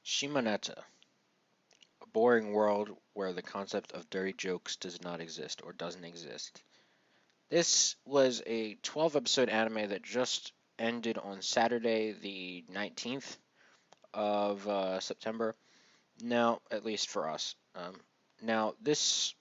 Shimoneta, a boring world where the concept of dirty jokes does not exist or doesn't exist. This was a 12 episode anime that just ended on Saturday, the 19th of September. Now, at least for us. Now, this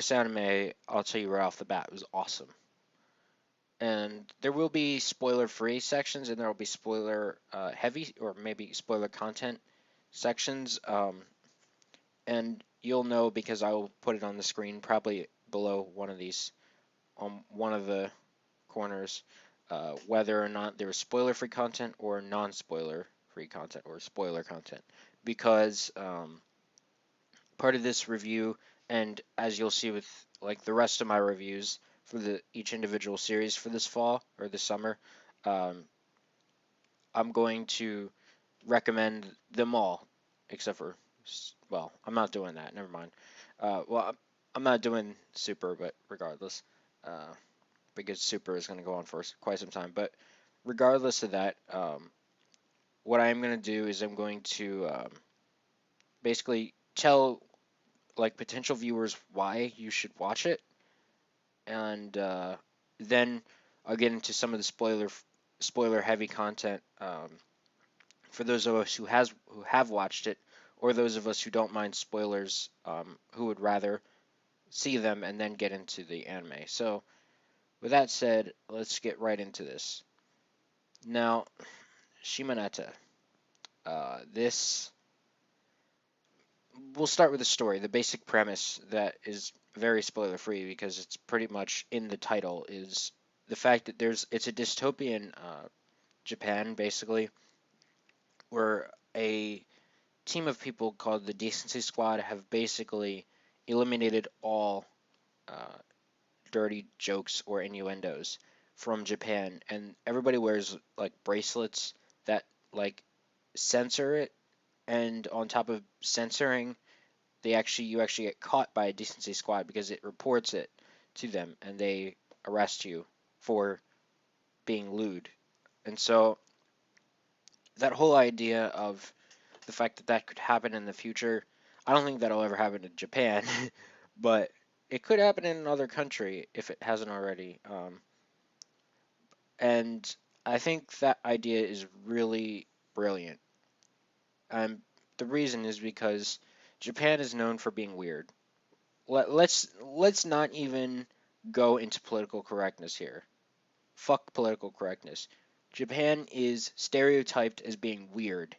anime, I'll tell you right off the bat, was awesome. And there will be spoiler free sections, and there will be spoiler heavy or maybe spoiler content sections. And you'll know because I will put it on the screen, probably below one of these, on one of the corners, whether or not there is spoiler free content or non spoiler free content or spoiler content. Because part of this review, and as you'll see with like the rest of my reviews for the each individual series for this fall or this summer, um, I'm going to recommend them all, except for, well, I'm not doing that. Never mind. Well, I'm not doing Super, but regardless, uh, because Super is going to go on for quite some time. But regardless of that, what I'm going to do is I'm going to basically tell like potential viewers why you should watch it, and then I'll get into some of the spoiler heavy content for those of us who have watched it, or those of us who don't mind spoilers, who would rather see them and then get into the anime. So, with that said, let's get right into this. Now, Shimoneta. This we'll start with the story, the basic premise that is very spoiler free because it's pretty much in the title is the fact that it's a dystopian Japan basically where a team of people called the Decency Squad have basically eliminated all uh, dirty jokes or innuendos from Japan, and everybody wears like bracelets that like censor it, and on top of censoring, you actually get caught by a Decency Squad because it reports it to them, and they arrest you for being lewd. And so that whole idea of the fact that that could happen in the future. I don't think that'll ever happen in Japan, but it could happen in another country if it hasn't already. And I think that idea is really brilliant. Um, the reason is because Japan is known for being weird. Let's not even go into political correctness here. Fuck political correctness. Japan is stereotyped as being weird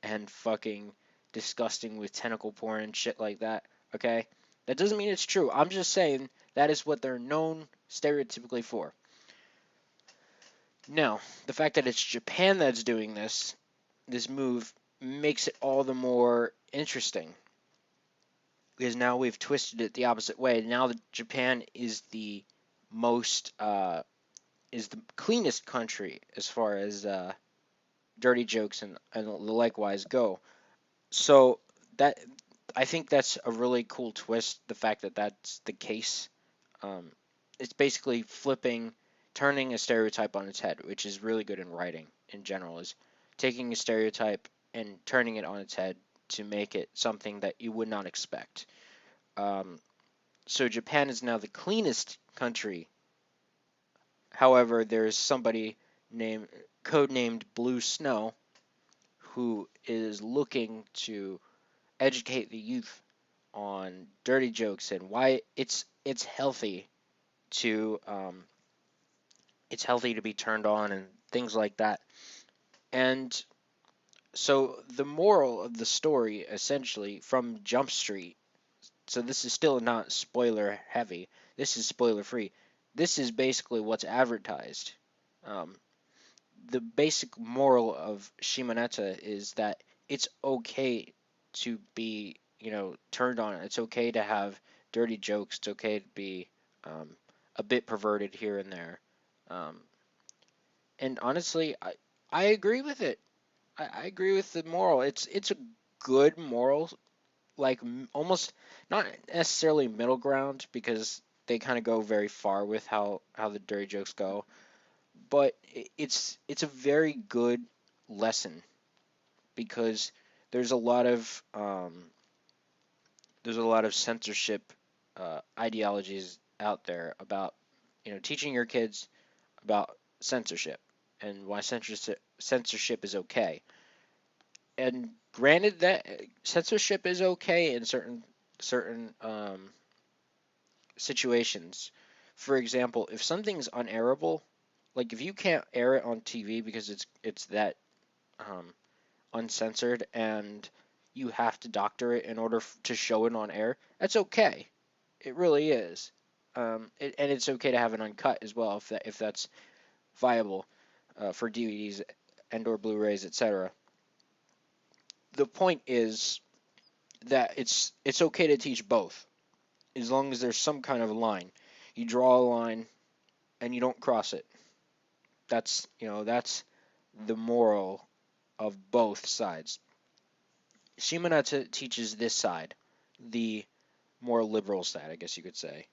and fucking disgusting with tentacle porn and shit like that. Okay? That doesn't mean it's true. I'm just saying that is what they're known stereotypically for. Now, the fact that it's Japan that's doing this move, makes it all the more interesting. Because now we've twisted it the opposite way. Now that Japan most, is the cleanest country as far as dirty jokes and likewise go. So that I think that's a really cool twist. The fact that that's the case. Um, it's basically turning a stereotype on its head, which is really good in writing in general. Is taking a stereotype and turning it on its head to make it something that you would not expect. Um, so Japan is now the cleanest country. However, there's somebody named codenamed Blue Snow who is looking to educate the youth on dirty jokes and why it's healthy to be turned on and things like that. And so the moral of the story essentially from Jump Street, so this is still not spoiler heavy, this is spoiler free. This is basically what's advertised. Um, the basic moral of Shimoneta is that it's okay to be, turned on. It's okay to have dirty jokes. It's okay to be a bit perverted here and there. Um, and honestly, I agree with it. I agree with the moral. It's a good moral, like almost not necessarily middle ground because they kind of go very far with how the dirty jokes go, but it's a very good lesson because there's a lot of censorship ideologies out there about teaching your kids about censorship and why censorship is okay. And granted that censorship is okay in certain situations. For example, if something's unairable, like if you can't air it on TV because it's that um, uncensored and you have to doctor it in order to show it on air, that's okay. It really is. And it's okay to have it uncut as well if that's viable for DVDs and or Blu-rays, etc. The point is that it's okay to teach both as long as there's some kind of a line. You draw a line and you don't cross it. That's the moral of both sides. Shimoneta teaches this side, the more liberal side, I guess you could say,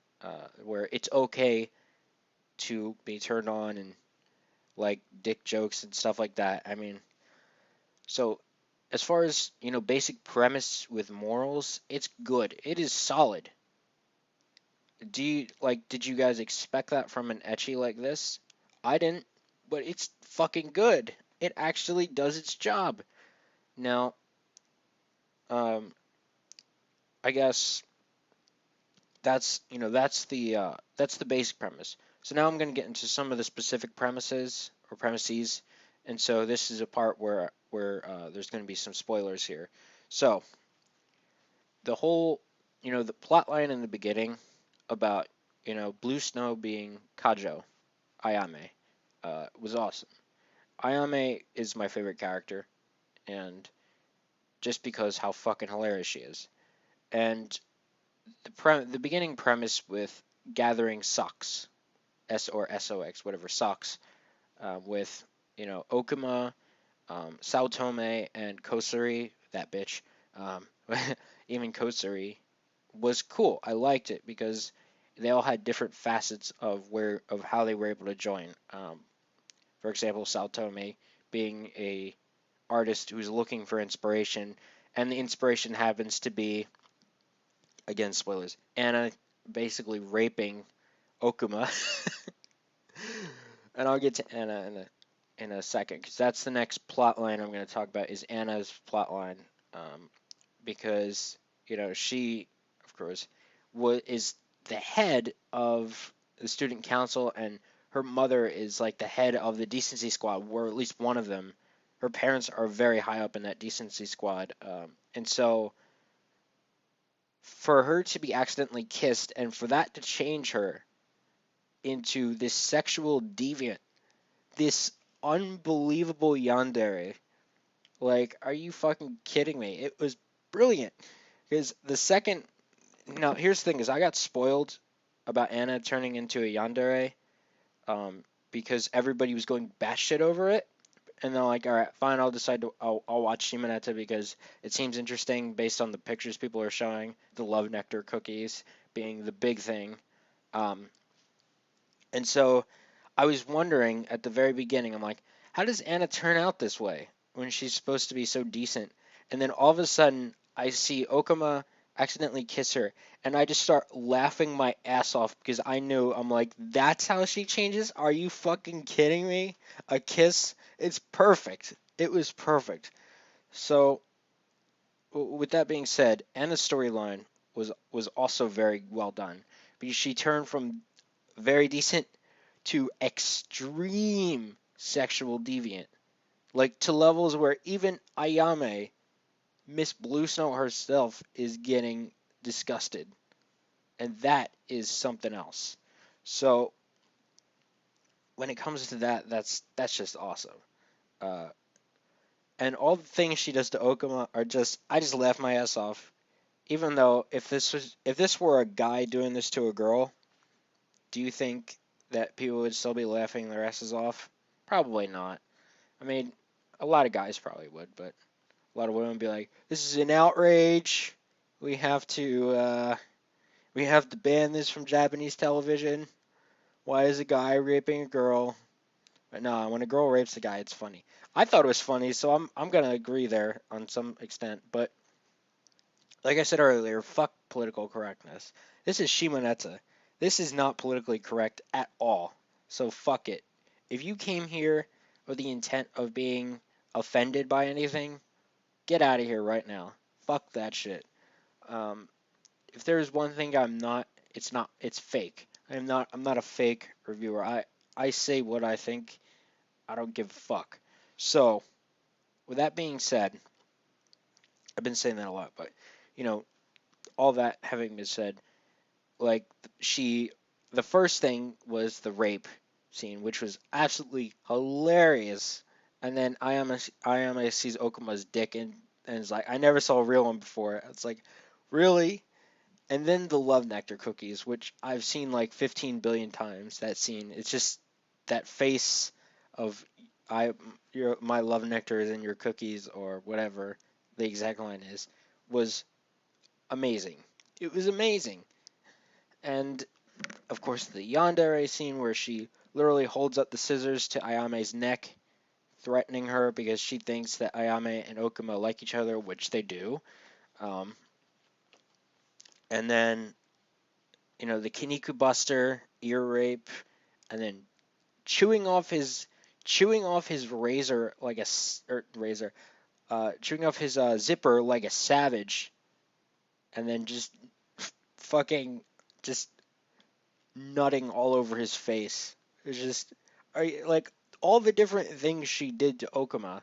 where it's okay to be turned on and like dick jokes and stuff like that. I mean, so as far as basic premise with morals, it's good. It is solid. Did you guys expect that from an ecchi like this? I didn't, but it's fucking good. It actually does its job. Now, um, I guess that's the basic premise. So now I'm going to get into some of the specific premises, and so this is a part where there's going to be some spoilers here. So the whole the plot line in the beginning about Blue Snow being Kajo Ayame was awesome. Ayame is my favorite character, and just because how fucking hilarious she is. And the beginning premise with gathering socks, SOX, whatever socks, with Okuma, Saotome, and Kosari, that bitch. Um, even Kosari was cool. I liked it because they all had different facets of how they were able to join. For example, Saotome being a artist who's looking for inspiration, and the inspiration happens to be, again, spoilers, Anna basically raping Okuma. And I'll get to Anna in a second, because that's the next plot line I'm going to talk about is Anna's plot line, because she, of course, is the head of the student council, and her mother is like the head of the decency squad, or at least one of them. Her parents are very high up in that decency squad, and so for her to be accidentally kissed and for that to change her into this sexual deviant, this unbelievable yandere. Like, are you fucking kidding me? It was brilliant. Because the second, now here's the thing: is I got spoiled about Anna turning into a yandere, because everybody was going batshit over it, and they're like, all right, fine, I'll watch Shimoneta because it seems interesting based on the pictures people are showing, the love nectar cookies being the big thing, um, and so I was wondering at the very beginning, I'm like, how does Anna turn out this way when she's supposed to be so decent? And then all of a sudden, I see Okama accidentally kiss her, and I just start laughing my ass off because I knew, I'm like, that's how she changes? Are you fucking kidding me? A kiss? It's perfect. It was perfect. So, with that being said, Anna's storyline was also very well done because she turned from very decent to extreme sexual deviant, like to levels where even Ayame, Miss Blue Snow herself, is getting disgusted, and that is something else. So when it comes to that, that's just awesome. Uh, and all the things she does to Okuma are just, I just laugh my ass off. Even though if this were a guy doing this to a girl, do you think that people would still be laughing their asses off? Probably not. I mean, a lot of guys probably would, but a lot of women would be like, "This is an outrage. We have to ban this from Japanese television. Why is a guy raping a girl?" But no, when a girl rapes a guy, it's funny. I thought it was funny, so I'm gonna agree there on some extent. But like I said earlier, fuck political correctness. This is Shimoneta. This is not politically correct at all. So fuck it. If you came here with the intent of being offended by anything, get out of here right now. Fuck that shit. Um, if there's one thing I'm not, it's not. It's fake. I'm not a fake reviewer. I say what I think. I don't give a fuck. So with that being said, I've been saying that a lot, but you know, all that having been said, like she, the first thing was the rape scene, which was absolutely hilarious. And then Ayame sees Okuma's dick and is like, I never saw a real one before. It's like, really? And then the love nectar cookies, which I've seen like 15 billion times. That scene, it's just that face of I, my love nectar is in your cookies or whatever the exact line is, was amazing. It was amazing. And of course, the yandere scene where she literally holds up the scissors to Ayame's neck, threatening her because she thinks that Ayame and Okuma like each other, which they do. Um, and then, the Kiniku Buster, ear rape, and then chewing off his razor like a razor, chewing off his zipper like a savage, and then just fucking just nutting all over his face. It's just like all the different things she did to Okuma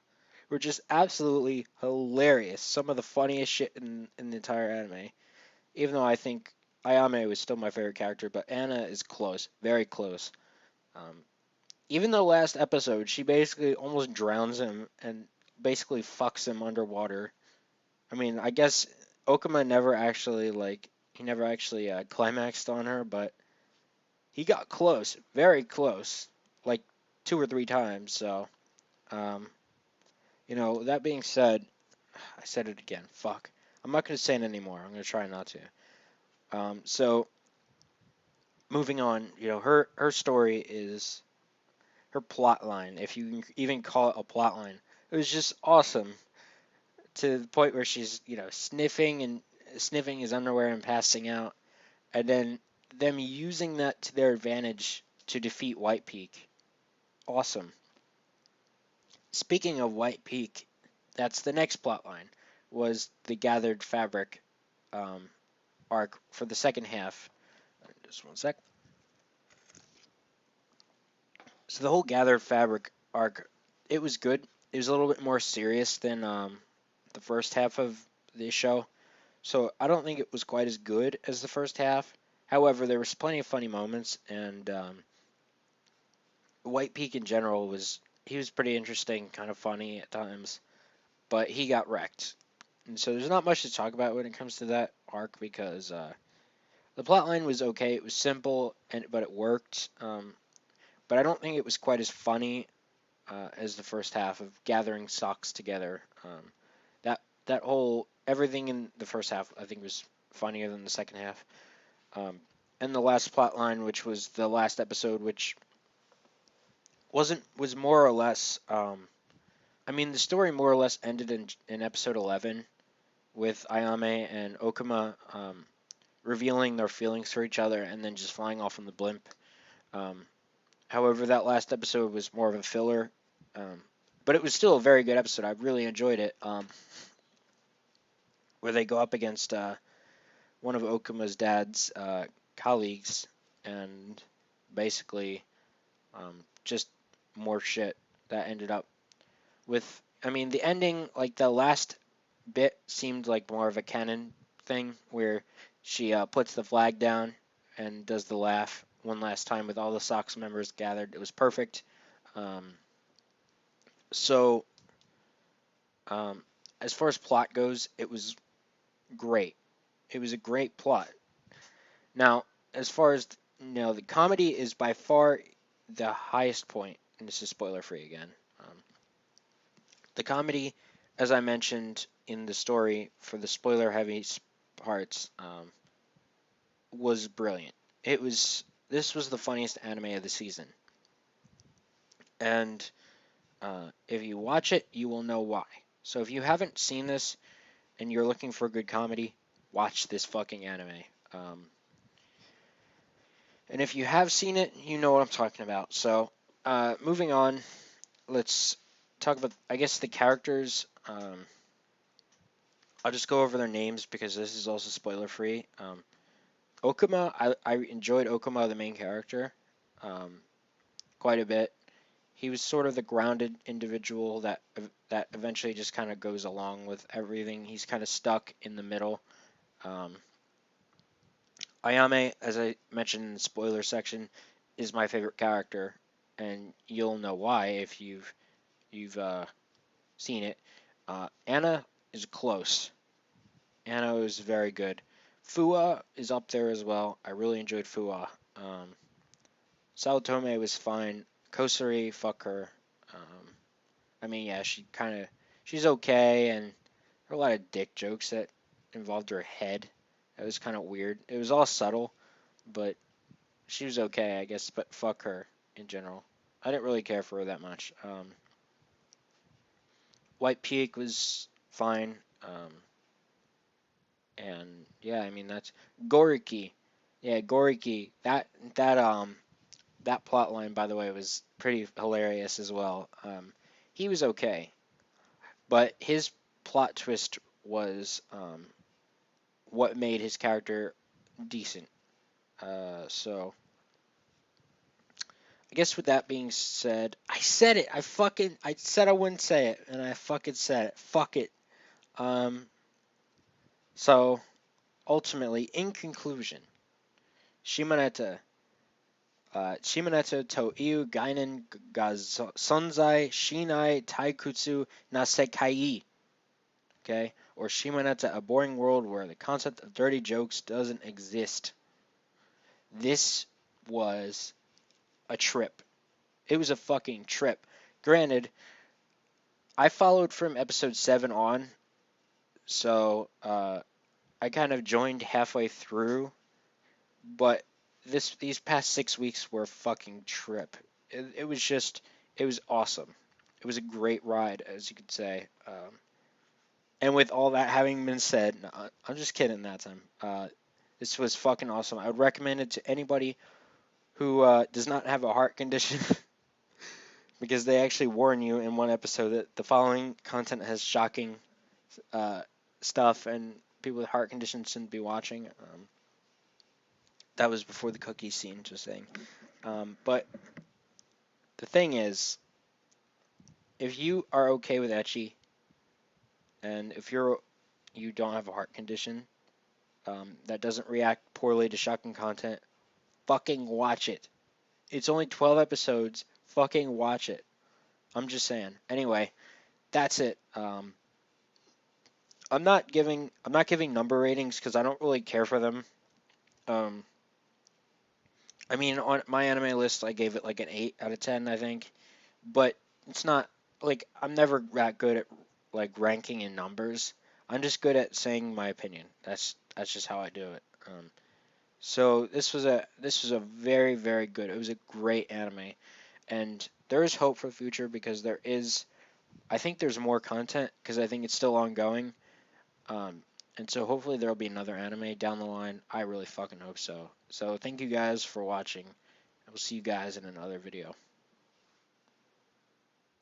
were just absolutely hilarious. Some of the funniest shit in the entire anime. Even though I think Ayame was still my favorite character, but Anna is close, very close. Um, Even the last episode, she basically almost drowns him and basically fucks him underwater. I mean, I guess Okuma never actually he never actually climaxed on her, but he got close, very close, like 2 or 3 times. So, um, that being said, I said it again. Fuck. I'm not gonna say it anymore. I'm gonna try not to. So moving on, her story is her plot line, if you can even call it a plot line. It was just awesome to the point where she's, sniffing his underwear and passing out, and then them using that to their advantage to defeat White Peak. Awesome. Speaking of White Peak, that's the next plot line, was the Gathered Fabric um, arc for the second half. Just one sec. So the whole Gathered Fabric arc, it was good. It was a little bit more serious than the first half of the show. So I don't think it was quite as good as the first half. However, there was plenty of funny moments, and White Peak in general he was pretty interesting, kind of funny at times, but he got wrecked. And so there's not much to talk about when it comes to that arc because the plotline was okay. It was simple, but it worked. But I don't think it was quite as funny as the first half of gathering socks together. That whole everything in the first half I think was funnier than the second half. Um, and the last plot line, which was the last episode, which was more or less. I mean, the story more or less ended in episode 11 with Ayame and Okuma revealing their feelings for each other and then just flying off on the blimp. Um, However, that last episode was more of a filler, um, but it was still a very good episode. I really enjoyed it. Where they go up against one of Okuma's dad's colleagues and basically just more shit that ended up with. I mean, the ending, like the last bit, seemed like more of a canon thing where she puts the flag down and does the laugh one last time with all the Sox members gathered. It was perfect. Um, so, um, as far as plot goes, it was great. It was a great plot. Now, as far as the comedy is by far the highest point, and this is spoiler free again. The comedy, as I mentioned in the story for the spoiler heavy parts, was brilliant. This was the funniest anime of the season, and If you watch it, you will know why. So if you haven't seen this and you're looking for good comedy, watch this fucking anime. Um, and if you have seen it, you know what I'm talking about. So, moving on, let's talk about, I guess, the characters. I'll just go over their names because this is also spoiler free. Okuma, I enjoyed Okuma, the main character, um, quite a bit. He was sort of the grounded individual that eventually just kind of goes along with everything. He's kind of stuck in the middle. Um, Ayame, as I mentioned in the spoiler section, is my favorite character, and you'll know why if you've seen it. Anna is close. Anna is very good. Fua is up there as well. I really enjoyed Fua. Um, Saotome was fine. Kosari, fuck her. Um, I mean, yeah, she's okay, and there were a lot of dick jokes that involved her head. That was kind of weird. It was all subtle, but she was okay, I guess. But fuck her in general. I didn't really care for her that much. White Peak was fine, and yeah, I mean that's Goriki. Yeah, Goriki. That plot line, by the way, was pretty hilarious as well. He was okay, but his plot twist was what made his character decent. So I guess with that being said, I said it. I said I wouldn't say it, and I fucking said it. Fuck it. Um. So ultimately, in conclusion, Shimoneta, Shimoneta to iu gainen ga sonzai shinai taikutsu na sekai. Okay, or Shimoneta, a boring world where the concept of dirty jokes doesn't exist. This was a trip. It was a fucking trip. Granted, I followed from episode 7 on, so I kind of joined halfway through, but these past 6 weeks were a fucking trip. It was just, it was awesome. It was a great ride, as you could say. And with all that having been said, no, I'm just kidding that time. This was fucking awesome. I would recommend it to anybody who does not have a heart condition because they actually warn you in one episode that the following content has shocking uh, stuff and people with heart conditions shouldn't be watching. That was before the cookie scene, just saying. But the thing is, if you are okay with ecchi and if you don't have a heart condition that doesn't react poorly to shocking content, fucking watch it. It's only 12 episodes. Fucking watch it. I'm just saying. Anyway, that's it. I'm not giving number ratings because I don't really care for them. Um, I mean, on my anime list, I gave it like an 8 out of 10, I think. But it's not like I'm never that good at like ranking in numbers. I'm just good at saying my opinion. That's just how I do it. So this was a very very good. It was a great anime, and there is hope for the future because I think there's more content because I think it's still ongoing. Um, and so hopefully there'll be another anime down the line. I really fucking hope so. So thank you guys for watching. I will see you guys in another video.